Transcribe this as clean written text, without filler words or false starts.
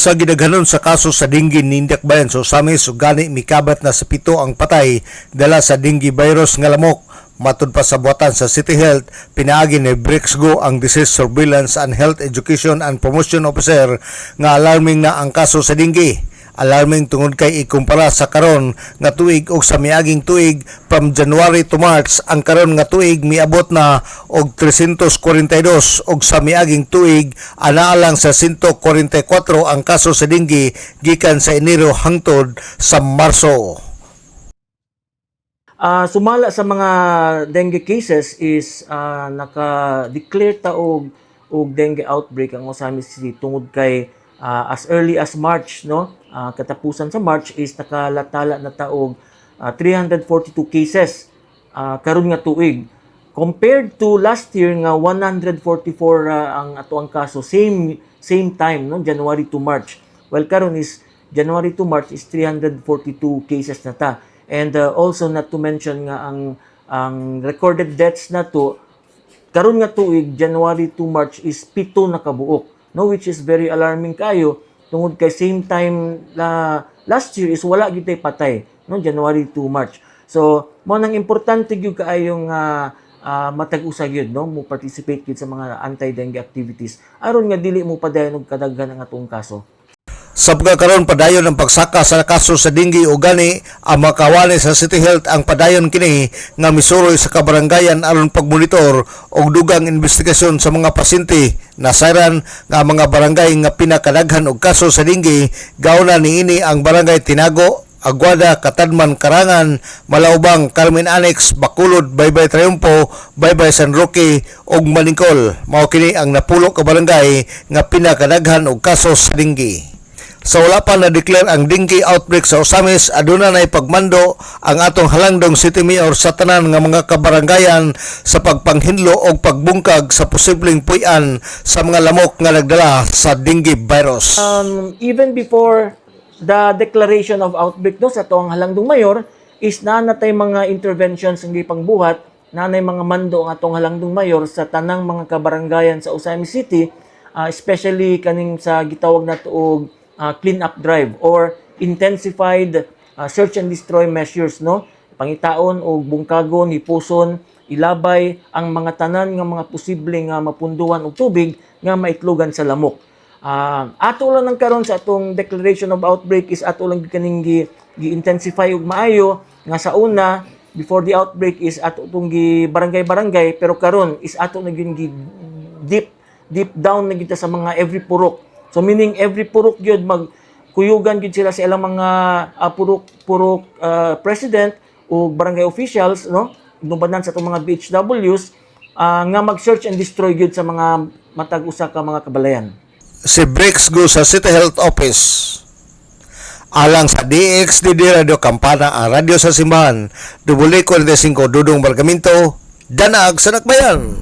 Sa gidaghanon sa kaso sa dengue ni Dakbayan sa Osamis ug gani mikabat na sa 7 ang patay dala sa dengue virus nga lamok. Matud pa sa buhatan sa City Health, pinaagi ni Brexgo ang Disease Surveillance and Health Education and Promotion Officer nga alarming na ang kaso sa dengue. Alarming tungod kay ikumpara sa karon nga tuig ug sa miaging tuig from January to March, ang karon nga tuig miabot na og 342 ug sa miaging tuig anaa lang sa 144 ang kaso sa dengue gikan sa Enero hangtod sa Marso. Sumala sa mga dengue cases is naka-declare ta og dengue outbreak ang Osamis City tungod kay as early as March, no? Katapusan sa March is nakalatala na taog 342 cases karon nga tuig. Compared to last year nga 144 ang ato ang kaso same time, no, January to March. Well, karon is January to March is 342 cases na ta. And also not to mention nga ang recorded deaths na to karon nga tuig January to March is 7 na kabuok, no, which is very alarming kayo tungod kay same time na last year is wala gyud tay patay, no, January to March. So mo nang importante gyud kaayong matag-usa gyud, no, mo participate gyud sa mga anti-dengue activities aron nga dili mo padayon og kadaghan ang atong kaso. Sa pagkakaroon padayon ng pagsaka sa kaso sa dengue o gani ang makawali sa City Health ang padayon kini nga misuroy sa kabarangayan aron pagmonitor og dugang investigasyon sa mga pasyente. Nasayran nga mga barangay nga pinakadaghan og kaso sa dengue gauna niini ang barangay Tinago, Aguada, Katadman, Karangan, Malaubang, Carmen Annex, Bacolod, Baybay Triumpo, Baybay San Roque ug Malingkol. Mao kini ang napulo ka barangay nga pinakadaghan og kaso sa dengue. Sa wala pa na-declare ang dengue outbreak sa Osamis, aduna na ipagmando ang atong halangdong City Mayor sa tanan nga mga kabarangayan sa pagpanghinlo o pagbungkag sa posibleng puy-an sa mga lamok nga nagdala sa dengue virus. Even before the declaration of outbreak, no, sa atong halangdong mayor is nanatay mga interventions nga pangbuhat, nanay mga mando ang atong halangdong mayor sa tanang mga kabarangayan sa Osamis City, especially kaning sa gitawag nato og clean up drive or intensified search and destroy measures, no, pangitaon og bungkagon, hipuson, ilabay ang mga tanan nga mga posibleng mapunduhan og tubig nga maitlogan sa lamok. Ato lang nang karon sa atong declaration of outbreak is ato lang kaning gi-intensify og maayo nga sa una before the outbreak is ato tong gi barangay-barangay, pero karon is ato na gi deep down na kita sa mga every purok. So meaning every purok gyud magkuyugan gyud sila sa ilang mga purok president o barangay officials, no, nubanan sa itong mga BHWs nga mag-search and destroy gyud sa mga matag usa ka mga kabalayan. Si Brexgo sa City Health Office. Alang sa DXDD Radio Kampana, ang radyo sa simbahan, W45 Dudong Bargamento, Danag sa Dakbayan.